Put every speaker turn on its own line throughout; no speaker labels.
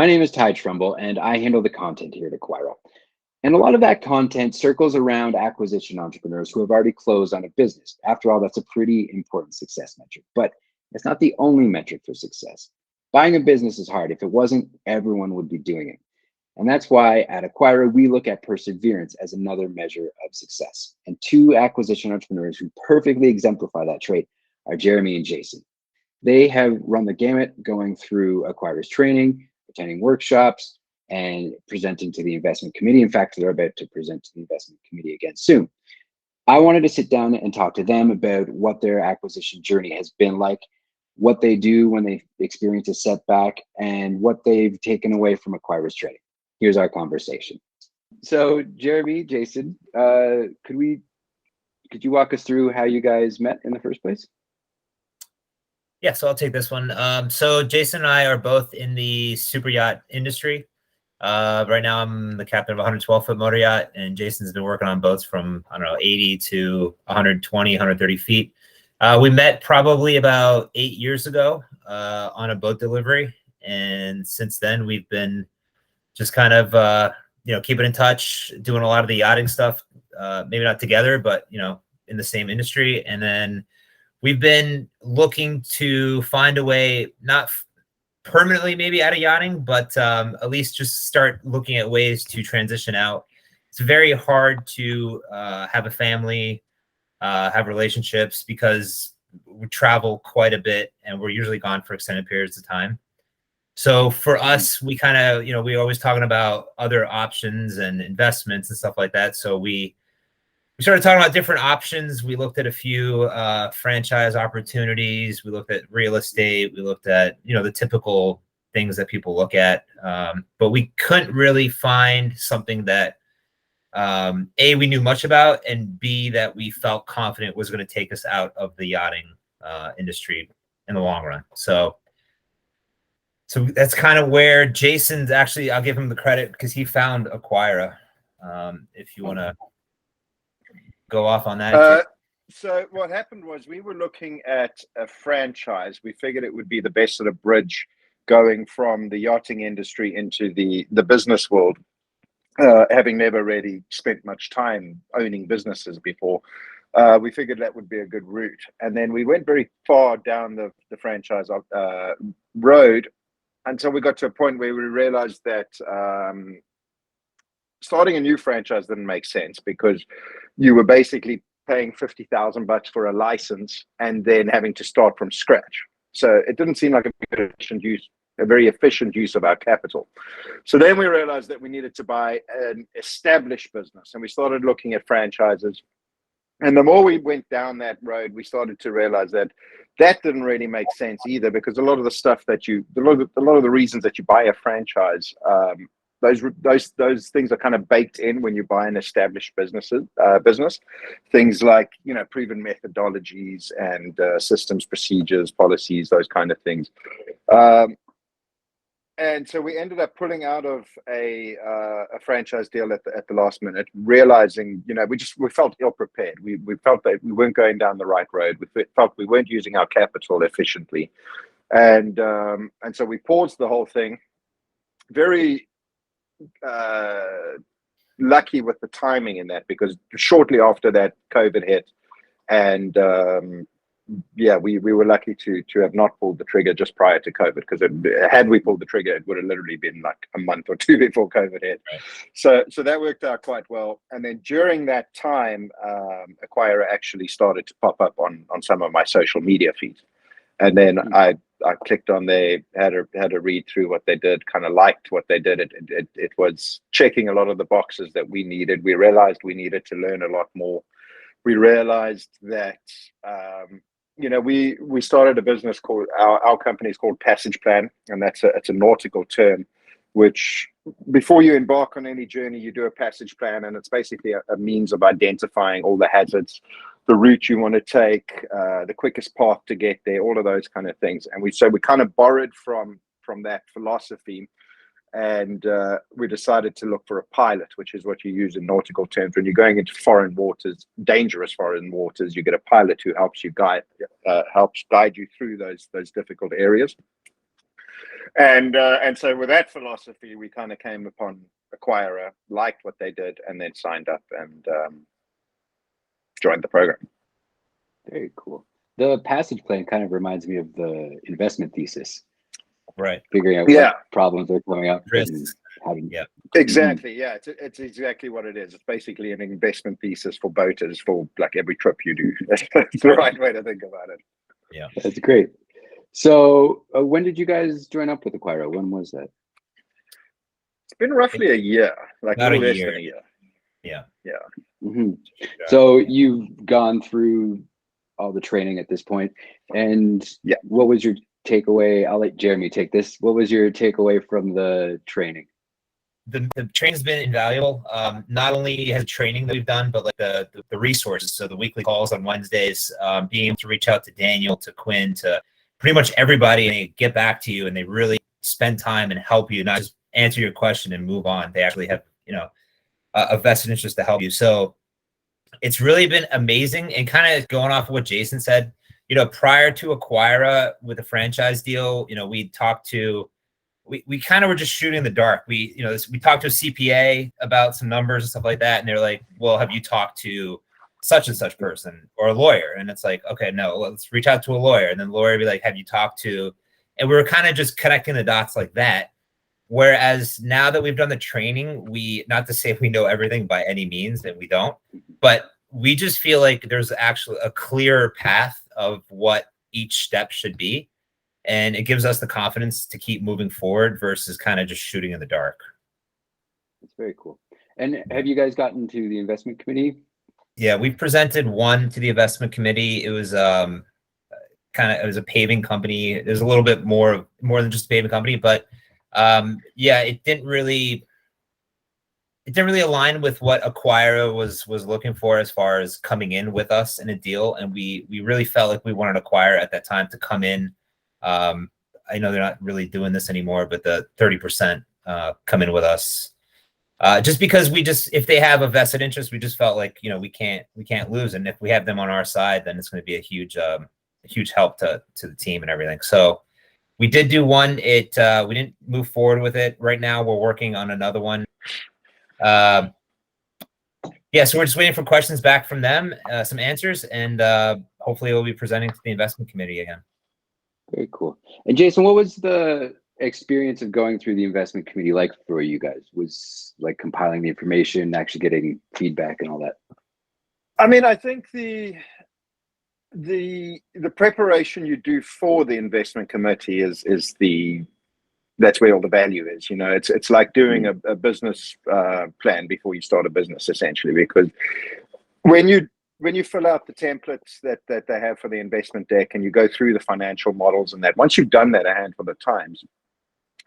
My name is Ty Trumbull, and I handle the content here at Acquira. And a lot of that content circles around acquisition entrepreneurs who have already closed on a business. After all, that's a pretty important success metric, but it's not the only metric for success. Buying a business is hard. If it wasn't, everyone would be doing it. And that's why at Acquira, we look at perseverance as another measure of success. And two acquisition entrepreneurs who perfectly exemplify that trait are Jeremy and Jason. They have run the gamut going through Acquira's training, attending workshops, and presenting to the investment committee. In fact, they're about to present to the investment committee again soon. I wanted to sit down and talk to them about what their acquisition journey has been like, what they do when they experience a setback, and what they've taken away from Acquira's training. Here's our conversation. So, Jeremy, Jason, could you walk us through how you guys met in the first place?
Yeah, so I'll take this one. So Jason and I are both in the super yacht industry. Right now I'm the captain of a 112-foot motor yacht, and Jason's been working on boats from, 80 to 120, 130 feet. We met probably about 8 years ago on a boat delivery. And since then, we've been just kind of, keeping in touch, doing a lot of the yachting stuff, maybe not together, but, in the same industry. And then we've been looking to find a way, not permanently maybe out of yachting, but at least just start looking at ways to transition out. It's very hard to have a family, have relationships, because we travel quite a bit and we're usually gone for extended periods of time. So for us, we kind of, we're always talking about other options and investments and stuff like that. So we started talking about different options. We looked at a few franchise opportunities. We looked at real estate. We looked at, the typical things that people look at. But we couldn't really find something that, A, we knew much about, and B, that we felt confident was going to take us out of the yachting industry in the long run. So that's kind of where Jason's actually, I'll give him the credit because he found Acquira. If you want to go off on that.
So what happened was we were looking at a franchise. We figured it would be the best sort of bridge going from the yachting industry into the business world, having never really spent much time owning businesses before. We figured that would be a good route. And then we went very far down the franchise road until we got to a point where we realized that starting a new franchise didn't make sense, because you were basically paying $50,000 for a license and then having to start from scratch. So it didn't seem like a very efficient use of our capital. So then we realized that we needed to buy an established business, and we started looking at franchises. And the more we went down that road, we started to realize that didn't really make sense either, because a lot of the stuff that a lot of the reasons that you buy a franchise, those things are kind of baked in when you buy an established business. Things like, proven methodologies and systems, procedures, policies, those kind of things. And so we ended up pulling out of a franchise deal at the last minute, realizing, we felt ill prepared. We felt that we weren't going down the right road. We felt we weren't using our capital efficiently, and so we paused the whole thing. Very lucky with the timing in that, because shortly after that, COVID hit, and we were lucky to have not pulled the trigger just prior to COVID, because had we pulled the trigger, it would have literally been like a month or two before COVID hit. Right. So that worked out quite well. And then during that time, Acquira actually started to pop up on some of my social media feeds. And then I clicked on there, had a read through what they did, kind of liked what they did. It was checking a lot of the boxes that we needed. We realized we needed to learn a lot more. We realized that we started a business called our company is called Passage Plan, and it's a nautical term, which before you embark on any journey, you do a passage plan, and it's basically a means of identifying all the hazards, the route you want to take, the quickest path to get there, all of those kind of things. And we kind of borrowed from that philosophy, and we decided to look for a pilot, which is what you use in nautical terms. When you're going into foreign waters, dangerous foreign waters, you get a pilot who helps guide you through those difficult areas. And so with that philosophy, we kind of came upon Acquira, liked what they did, and then signed up and joined the program.
Very cool. The passage plan kind of reminds me of the investment thesis,
Right.
figuring out what problems are coming up and
Risks.
how to.
Yeah.
Exactly. Yeah, it's exactly what it is. It's basically an investment thesis for boaters for like every trip you do. That's the right way to think about it.
Yeah.
That's great. So when did you guys join up with Acquira? When was that?
It's been roughly a year, like a
About
little
a
less
year.
than a year.
Yeah.
Yeah.
Mm-hmm. So you've gone through all the training at this point, and what was your takeaway? I'll let Jeremy take this. What was your takeaway from the training?
The training's been invaluable. Not only has training that we've done, but like the resources. So the weekly calls on Wednesdays, being able to reach out to Daniel, to Quinn, to pretty much everybody, and they get back to you, and they really spend time and help you, not just answer your question and move on. They actually have, a vested interest to help you. So it's really been amazing. And kind of going off of what Jason said, prior to Acquira with the franchise deal, we talked to. We kind of were just shooting in the dark. We talked to a CPA about some numbers and stuff like that. And they're like, well, have you talked to such and such person or a lawyer? And it's like, okay, no, let's reach out to a lawyer. And then the lawyer would be like, have you talked to, and we were kind of just connecting the dots like that. Whereas now that we've done the training, not to say we know everything by any means, and we don't, but we just feel like there's actually a clear path of what each step should be. And it gives us the confidence to keep moving forward versus kind of just shooting in the dark.
That's very cool. And have you guys gotten to the investment committee?
Yeah, we presented one to the investment committee. It was it was a paving company. There's a little bit more than just a paving company, but it didn't really align with what Acquira was looking for as far as coming in with us in a deal. And we really felt like we wanted Acquira at that time to come in. I know they're not really doing this anymore, but the 30% come in with us. Just because if they have a vested interest, we just felt like, we can't lose. And if we have them on our side, then it's going to be a huge help to the team and everything. So we did do one. We didn't move forward with it. Right now we're working on another one. So we're just waiting for questions back from them, some answers, and hopefully we'll be presenting to the investment committee again.
Very cool. And Jason, what was the experience of going through the investment committee like for you guys? Was like compiling the information, actually getting feedback and all that?
I mean, I think the preparation you do for the investment committee is that's where all the value is. It's like doing a business plan before you start a business, essentially, because when you fill out the templates that they have for the investment deck and you go through the financial models and that, once you've done that a handful of times,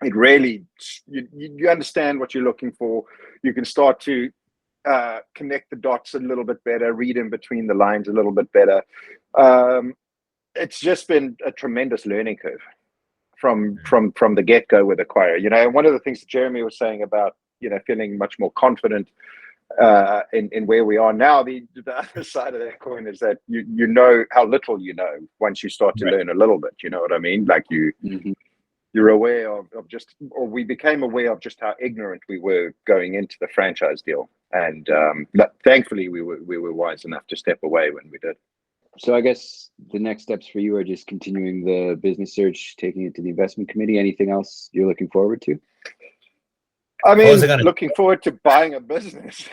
it really, you understand what you're looking for. You can start to connect the dots a little bit better, read in between the lines a little bit better. It's just been a tremendous learning curve from the get-go with Acquira. One of the things that Jeremy was saying about, feeling much more confident in where we are now, the other side of that coin is that you know how little you know once you start to learn a little bit. You know what I mean? Like you're aware of just, or we became aware of just how ignorant we were going into the franchise deal, and thankfully we were wise enough to step away when we did.
So I guess the next steps for you are just continuing the business search, taking it to the investment committee. Anything else you're looking forward to?
I mean, looking forward to buying a business.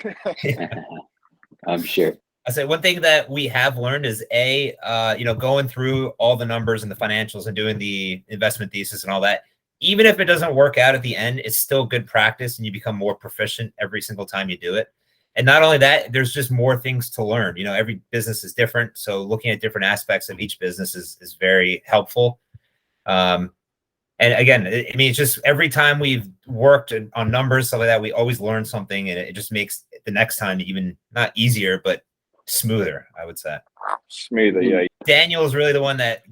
I'm sure.
I say one thing that we have learned is going through all the numbers and the financials and doing the investment thesis and all that. Even if it doesn't work out at the end, it's still good practice and you become more proficient every single time you do it. And not only that, there's just more things to learn. Every business is different. So looking at different aspects of each business is very helpful. And again, it's just every time we've worked on numbers, stuff like that, we always learn something, and it just makes the next time even not easier, but smoother, I would say.
Smoother, yeah.
Daniel is really the one that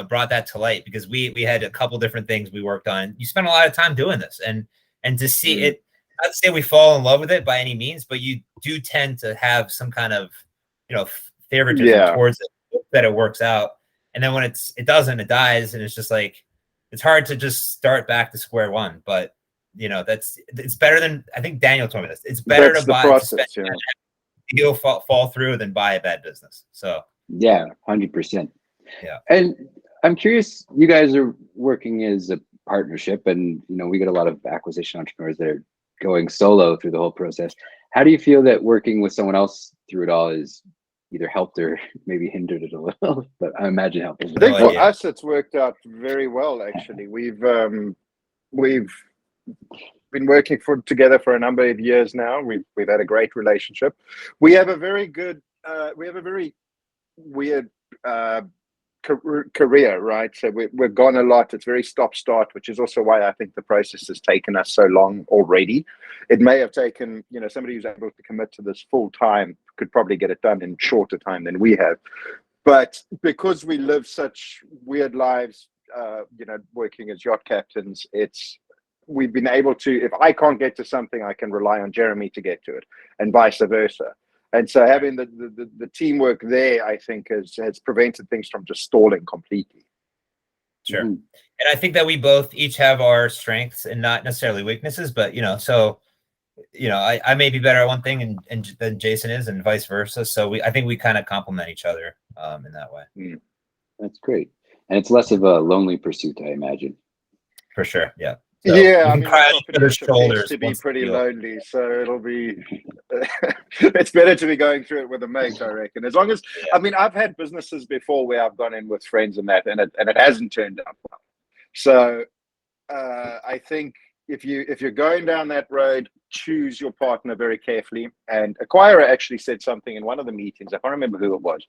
brought that to light, because we had a couple different things we worked on. You spend a lot of time doing this, and to see it. Not to say we fall in love with it by any means, but you do tend to have some kind of, favoritism towards it, that it works out. And then when it doesn't, it dies. And it's just like, it's hard to just start back to square one. But it's better than, I think Daniel told me this. It's better
That's
to
the
buy
process,
to spend deal fall through than buy a bad business. So
yeah, 100%.
Yeah.
And I'm curious, you guys are working as a partnership, and we get a lot of acquisition entrepreneurs that are going solo through the whole process. How do you feel that working with someone else through it all is either helped or maybe hindered it a little? But I imagine helped.
I think for us, it's worked out very well. Actually, we've been working together for a number of years now. We've had a great relationship. We have a very good. We have a very weird career, right? So we're gone a lot. It's very stop-start, which is also why I think the process has taken us so long already. It may have taken, somebody who's able to commit to this full time could probably get it done in shorter time than we have. But because we live such weird lives, working as yacht captains, we've been able to, if I can't get to something, I can rely on Jeremy to get to it, and vice versa. And so having the teamwork there, I think, has prevented things from just stalling completely.
Sure. And I think that we both each have our strengths and not necessarily weaknesses, but I may be better at one thing and than Jason is, and vice versa. So I think we kind of complement each other in that way.
That's great. And it's less of a lonely pursuit, I imagine.
For sure. Yeah.
So yeah, I mean, our competition tends to be pretty lonely, so it'll be it's better to be going through it with a mate, I reckon. As long as I mean, I've had businesses before where I've gone in with friends and that, and it hasn't turned out well. So I think if you're going down that road, choose your partner very carefully. And Acquira actually said something in one of the meetings. I can't remember who it was,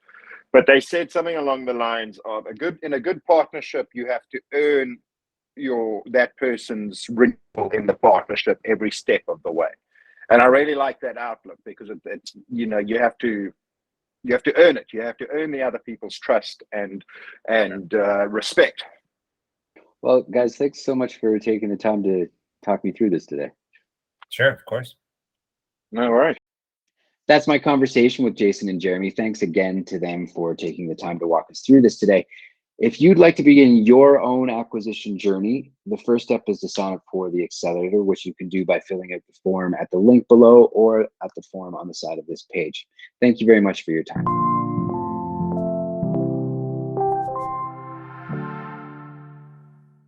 but they said something along the lines of in a good partnership, you have to earn that person's renewal in the partnership every step of the way. And I really like that outlook, because it's you have to earn it. You have to earn the other people's trust and respect.
Well, guys, thanks so much for taking the time to talk me through this today.
Sure, of course.
No worries.
That's my conversation with Jason and Jeremy. Thanks again to them for taking the time to walk us through this today. If you'd like to begin your own acquisition journey, the first step is to sign up for the accelerator, which you can do by filling out the form at the link below or at the form on the side of this page. Thank you very much for your time.